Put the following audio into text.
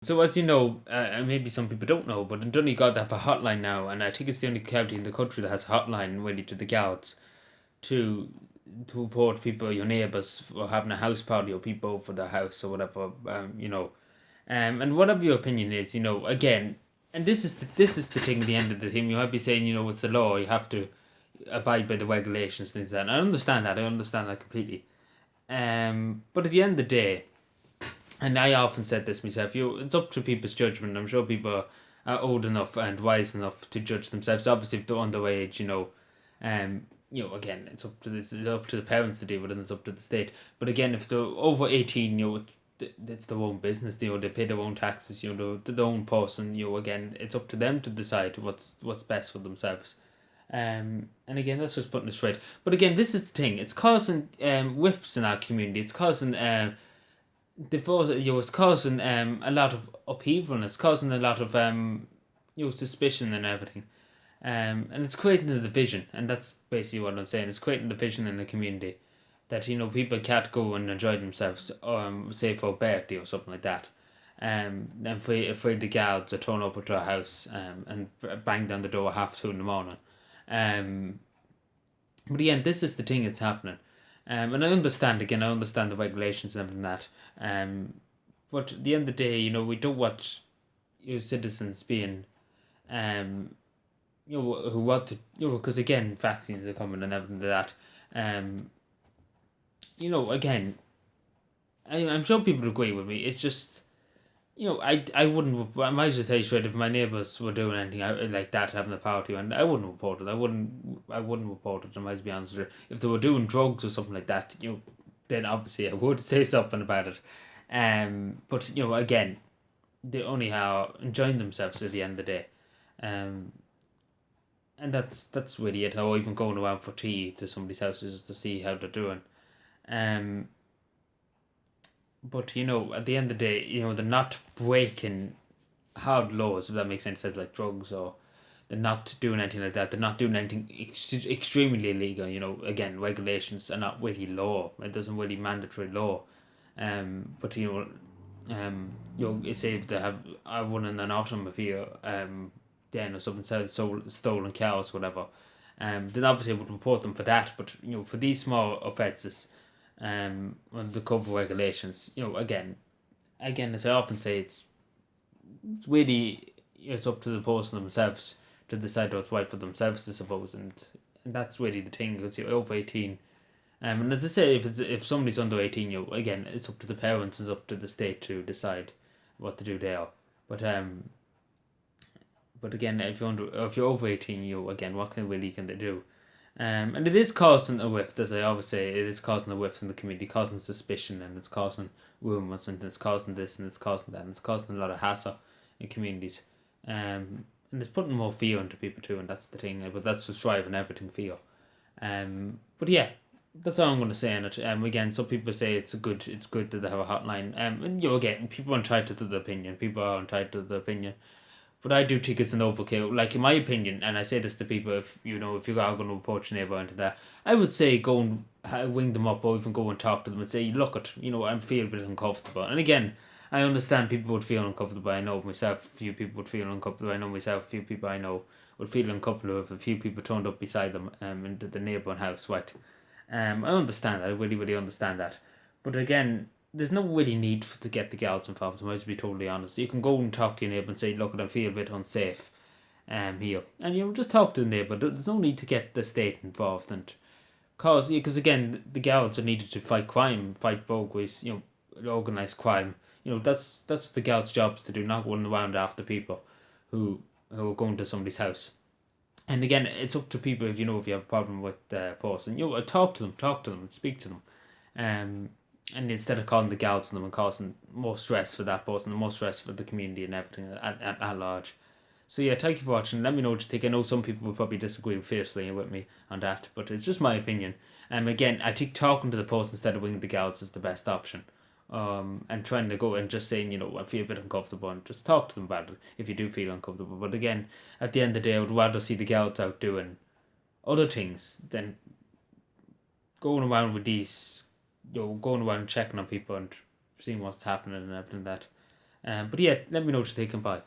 So as you know, and maybe some people don't know, but in Donegal they have a hotline now, and I think it's the only county in the country that has a hotline ready to the guards to report people, your neighbours, for having a house party or people over their house or whatever. And whatever your opinion is, again, and this is the thing. At the end of the thing, you might be saying, it's the law. You have to abide by the regulations, things like that. And I understand that. I understand that completely. But at the end of the day, and I often said this myself, it's up to people's judgment. I'm sure people are old enough and wise enough to judge themselves. Obviously, if they're underage, again, it's up to the parents to deal with it, and it's up to the state. But again, if they're over 18, it's their own business. They pay their own taxes. They're their own person. Again, it's up to them to decide what's best for themselves. And again, that's just putting it straight. But again, this is the thing. It's causing whips in our community. It's causing divorce. It's causing a lot of upheaval. And it's causing a lot of suspicion and everything. And it's creating a division, and that's basically what I'm saying. It's creating a division in the community that people can't go and enjoy themselves, say for a birthday or something like that. And afraid the guards are turn up at their house and bang down the door 2:30 in the morning. Um, but again, this is the thing that's happening. And I understand the regulations and everything that. But at the end of the day, we don't want citizens being um who want to, because again, vaccines are coming and everything like that. Um, again, I'm sure people agree with me. It's just, I wouldn't, I might just tell you straight, if my neighbours were doing anything like that, having a party, and I wouldn't report it. I wouldn't report it, I might be honest with you. If they were doing drugs or something like that, then obviously I would say something about it. But, again, they only are enjoying themselves at the end of the day. Um, and that's really it. Or even going around for tea to somebody's house just to see how they're doing. Um, but at the end of the day, they're not breaking hard laws, if that makes sense. As like drugs, or they're not doing anything like that. They're not doing anything extremely illegal. Again, regulations are not really law. It doesn't really mandatory law. But say if they have I won in an automobile then or something stolen cars, whatever. Then obviously I would report them for that. But for these small offences, under cover regulations, again, as I often say, it's really, it's up to the person themselves to decide what's right for themselves, I suppose, and that's really the thing, because you're over 18. And as I say, if somebody's under 18, again, it's up to the parents, it's up to the state to decide what to do there. But again, if you're over 18, again, what can they do? And it is causing a rift, as I always say. It is causing a rift in the community, causing suspicion, and it's causing rumours, and it's causing this, and it's causing that, and it's causing a lot of hassle in communities. And it's putting more fear into people too, and that's the thing. But that's just driving everything fear. But yeah, that's all I'm going to say on it. Again, some people say it's good that they have a hotline. And again, people are entitled to their opinion. People are entitled to their opinion. But I do think it's an overkill. Like, in my opinion, and I say this to people, if you are going to approach a neighbour into that, I would say go and ring them up, or even go and talk to them and say, look, I feel a bit uncomfortable. And again, I understand people would feel uncomfortable. I know myself, a few people would feel uncomfortable. I know myself, a few people I know would feel uncomfortable if a few people turned up beside them in the neighbouring house, right? I understand that. I really, really understand that. But again, there's no really need to get the girls involved. I might be totally honest. You can go and talk to your neighbour and say, "Look, I feel a bit unsafe, here," and just talk to the neighbour. There's no need to get the state involved, and because again, the guards are needed to fight crime, fight burglaries, organized crime. That's the guards' jobs to do, not running around after people who are going to somebody's house. And again, it's up to people. If you have a problem with the person, talk to them, and speak to them. And instead of calling the guards on them and causing more stress for that person and more stress for the community and everything at large. So yeah, thank you for watching. Let me know what you think. I know some people will probably disagree fiercely with me on that, but it's just my opinion. Again, I think talking to the person instead of ringing the guards is the best option. And trying to go and just saying, I feel a bit uncomfortable, and just talk to them about it if you do feel uncomfortable. But again, at the end of the day, I would rather see the guards out doing other things than going around with these, going around checking on people and seeing what's happening and everything like that. But yeah, let me know what you're thinking. Bye.